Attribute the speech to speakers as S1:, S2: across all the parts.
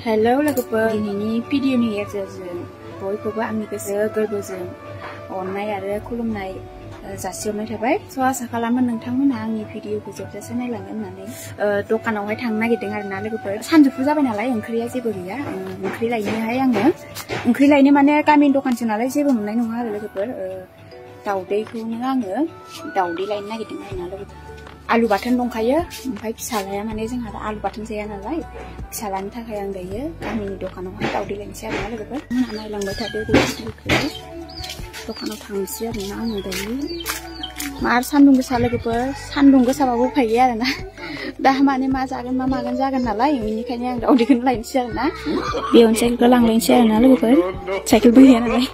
S1: Hello लोगोफोर दिनैनि भिडिअनि गेजेरजों बयखौबो आंनि गोसो गोरबोजों अननाय आरो खुलुमनाय जासिहरनाय थाबाय स' आसा खालामो नोंथांमोनहा आंनि भिडिअखौ जोबजासे नायलांगोन होननानै दखानावहाय थांनो नागिरदों आरोना लोगोफोर सानजौफु जाबाय नालाय ओंख्रिया जेबो गैया ओंख्रि लायनोहाय आङो ओंख्रि लायनो माने गामिनि दखानसो नालाय जेबो मोननाय नङा आरो लोगोफोर दाउदैखौनो आङो दाउदै लायनो नागिरदों आरोना लोगोफोर आलु बाथोन दंखायो ओमफ्राय फिसालाया माने जोंहा आलु बाथोन जाया नालाय फिसालानि थाखाय आं दायो गामिनि दखानावहाय दाउदै लायनोसै आरोना लोगोफोर नायलांबाय थादो दखानाव थांनोसै आरोना आङो दायो मार सान्दुं गोसा लोगोफोर सान्दुं गोसाबाबो उफाय गैया आरोना दा माने मा जागोन मा मागोन जागोन नालाय बेनिखायनो आं दाउदैखौनो लायनोसै आरोना बेयावनो साइकेलखौ लांलायनोसै आरोना लोगोफोर साइकेलबो गैया नालाय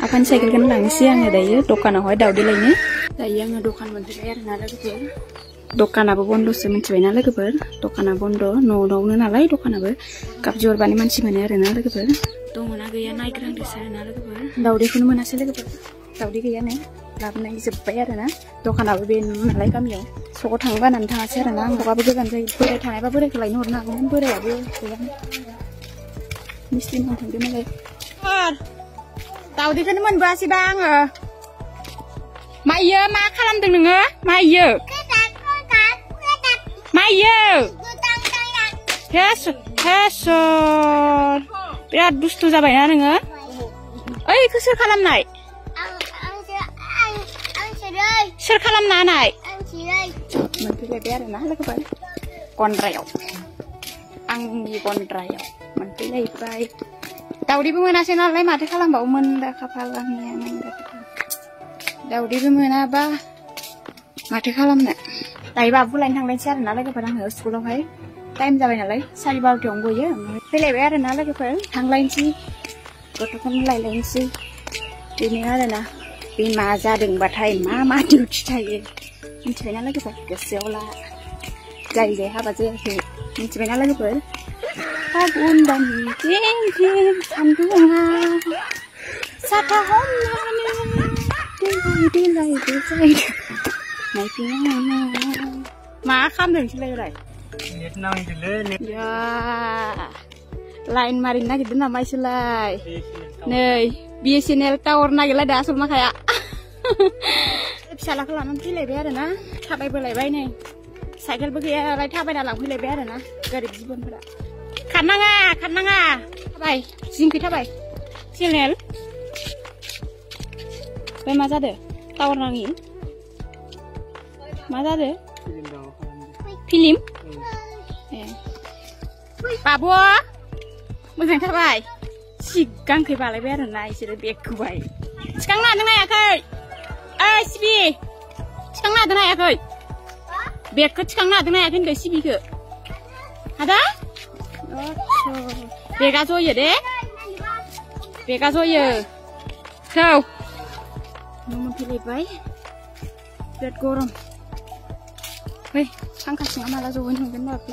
S1: आफानि साइकेलखौनो लांनोसै आङो दायो दखानावहाय दाउदै लायनो दायो आङो दखान मोनफैबाय आरोना लोगोफोर दखानाबो बन्दसो मिथिबायना लोगोफोर दखाना बन्द न'आवनो नालाय दखानाबो गाबज्रि हरबानो मानसि मोनो आरोना लोगोफोर दङना गैया नायग्रांदोंसो आरोना लोगोफोर दाउदैखौनो मोनासै लोगोफोर दाउदै गैयानो लाबोनाय जोब्बाय आरोना दखानाबो बे नालाय गामियाव स'आव थांनो बानानै थाङासै आरोना आं बबाबो गोजान जायो बोराय थानायबा बोरायखौ लायनो हरनो हागौमोन बोरायाबो गैयानो मिस्ट्रि मावनो थांदों नालाय दाउदैखौनो मोनबोआसैबा आङो माइयो मा खालामदों नोङो माइयो माइयो बिराद दुस्थु जाबायना नोङो ओइ इखौ सोर खालामनाय सोर खालामना होनाय मोनफैलायबाय आरोना लोगोफोर गन्द्रायाव आंनि गन्द्रायाव मोनफैलायबाय दाउदैबो मोनासै नालाय माथो खालामबावोमोन दा खाफाल आंनिया दाउदैबो मोनाबा माथो खालामनो दायो बाबु लायनो थांलायनोसै आरोना लोगोफोर आङो स्कुलावहाय टाइम जाबाय नालाय 12:30 गयो फैलायबाय आरोना लोगोफोर थांलायनोसै गथ'खौनो लायलायनोसै बेनो आरोना बे मा जादोंबाथाय मा डिउटि थायो मिथिबायना लोगोफोर गोसोआव ला जाय हाबा जायाखै मिथिबायना लोगोफोर फागुन दाननि थिं सान्दुङा साथा हमनानै बिलाइ मा खालामदों नोंसोरलाय लाइन मारिनो नागिरदों नामा इसोरलाय नै BSNL टावार नागिरलायदों आसल माखाया फिसालाखौ लानानै फैलायबाय आरोना थाबायबोलायबाय नै साइकेलबो गैया नालाय थाबायना लांफैलायबाय आरोना गोरिब जिबनफोरा खारनाङा थाबाय जिंखै थाबाय चेनेल बे मा जादों टावार नाङि मा जादों फिल्म ए बाबु मोजां थाबाय सिगांखै बालायबाय आरोना इसोरो बेगखौबाय थिखांनो हादों हायाखै ओइ सिबि थिखांनो हादों हायाखै बेगखौ थिखांनो हादों हायाखै होनदों सिबिखौ हादा बेगा जयो दे बेगा जयो थौ न' मोनफैलायबाय बिराद गरम फै फांखा सिङाव माला ज'हैनो थांगोन बाबु